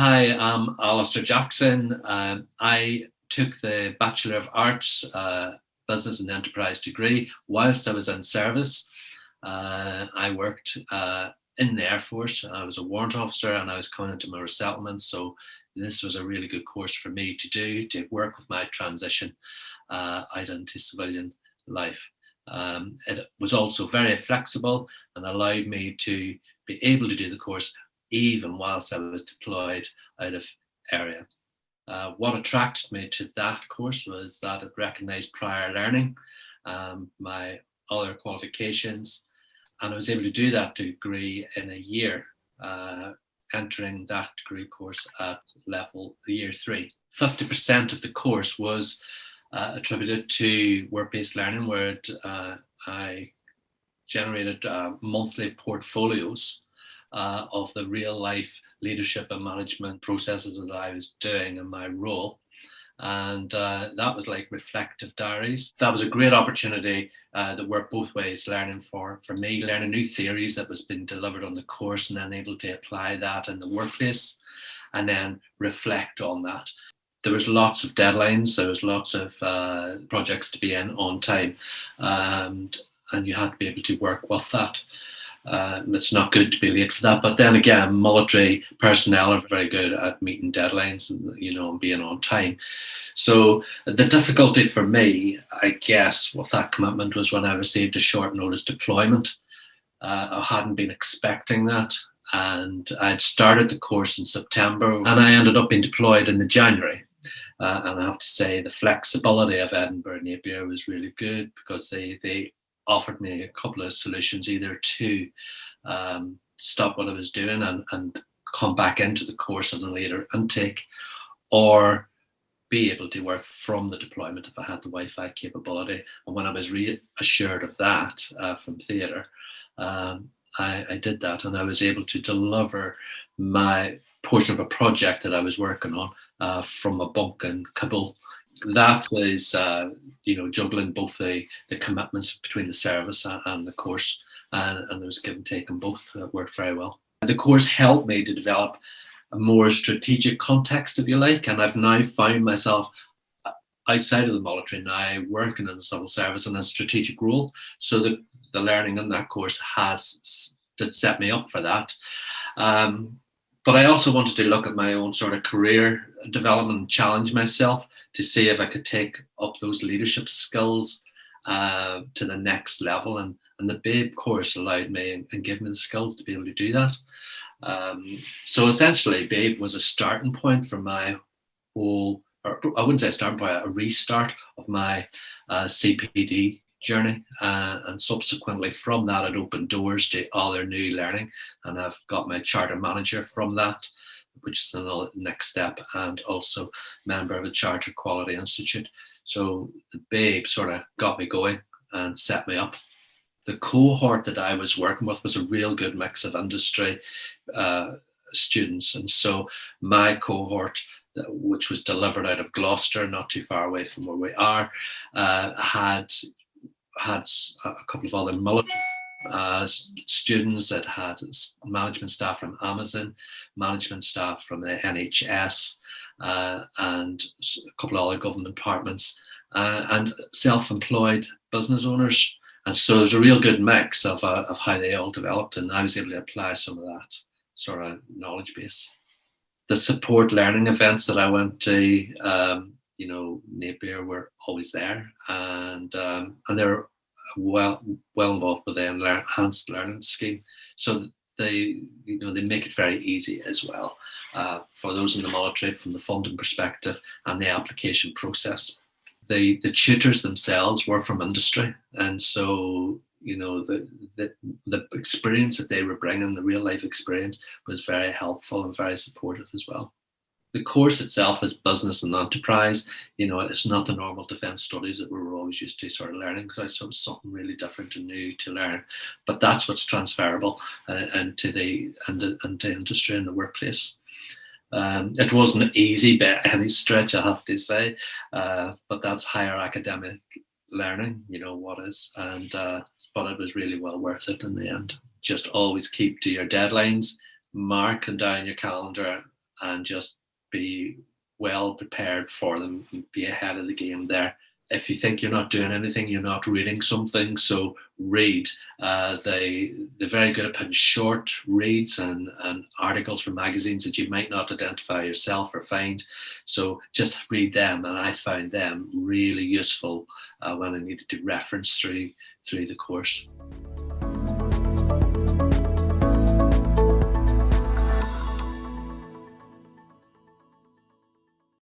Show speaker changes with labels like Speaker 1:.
Speaker 1: Hi, I'm Alister Jackson. I took the Bachelor of Arts Business and Enterprise degree whilst I was in service. I worked in the Air Force. I was a warrant officer and I was coming into my resettlement. So this was a really good course for me to do to work with my transition out into civilian life. It was also very flexible and allowed me to be able to do the course even whilst I was deployed out of area. What attracted me to that course was that it recognised prior learning, my other qualifications, and I was able to do that degree in a year, entering that degree course at level year 3. 50% of the course was attributed to work-based learning, where I generated monthly portfolios of the real life leadership and management processes that I was doing in my role. And that was like reflective diaries. That was a great opportunity that worked both ways, learning for me, learning new theories that was being delivered on the course and then able to apply that in the workplace and then reflect on that. There was lots of deadlines, there was lots of projects to be in on time, and you had to be able to work with that. It's not good to be late for that, but then again, military personnel are very good at meeting deadlines and and being on time. So the difficulty for me, I guess, with that commitment was when I received a short notice deployment. I hadn't been expecting that, and I'd started the course in September, and I ended up being deployed in the January. And I have to say, the flexibility of Edinburgh Napier was really good because they offered me a couple of solutions, either to stop what I was doing and come back into the course in a later intake, or be able to work from the deployment if I had the Wi-Fi capability. And when I was reassured of that from theatre, I did that, and I was able to deliver my portion of a project that I was working on from a bunk in Kabul. That is, juggling both the commitments between the service and the course, and there was give and take on both. Worked very well. The course helped me to develop a more strategic context, if you like, and I've now found myself outside of the military now, working in the civil service in a strategic role. So the learning in that course has set me up for that. But I also wanted to look at my own sort of career development and challenge myself to see if I could take up those leadership skills to the next level. And the BABE course allowed me and gave me the skills to be able to do that. So essentially, BABE was a starting point for my whole, or I wouldn't say a starting point, a restart of my CPD journey, and subsequently from that it opened doors to other new learning, and I've got my charter manager from that, which is another next step, and also member of a Charter Quality Institute. So the BABE sort of got me going and set me up. The cohort that I was working with was a real good mix of industry students, and so my cohort, which was delivered out of Gloucester, not too far away from where we are, had a couple of other military students that had management staff from Amazon, management staff from the NHS, and a couple of other government departments, and self-employed business owners. And so there's a real good mix of how they all developed, and I was able to apply some of that sort of knowledge base. The support learning events that I went to, Napier were always there, and they're well involved with the enhanced learning scheme. So they make it very easy as well for those in the military from the funding perspective and the application process. The tutors themselves were from industry, and so the experience that they were bringing, the real life experience, was very helpful and very supportive as well. The course itself is business and enterprise. It's not the normal defence studies that we were always used to sort of learning, so it's something really different and new to learn. But that's what's transferable into industry and the workplace. It wasn't easy by any stretch, I have to say, but that's higher academic learning, what is, and but it was really well worth it in the end. Just always keep to your deadlines, mark them down your calendar, and just be well prepared for them, be ahead of the game there. If you think you're not doing anything, you're not reading something, so read. They're very good at putting short reads and articles from magazines that you might not identify yourself or find. So just read them, and I found them really useful when I needed to reference through the course.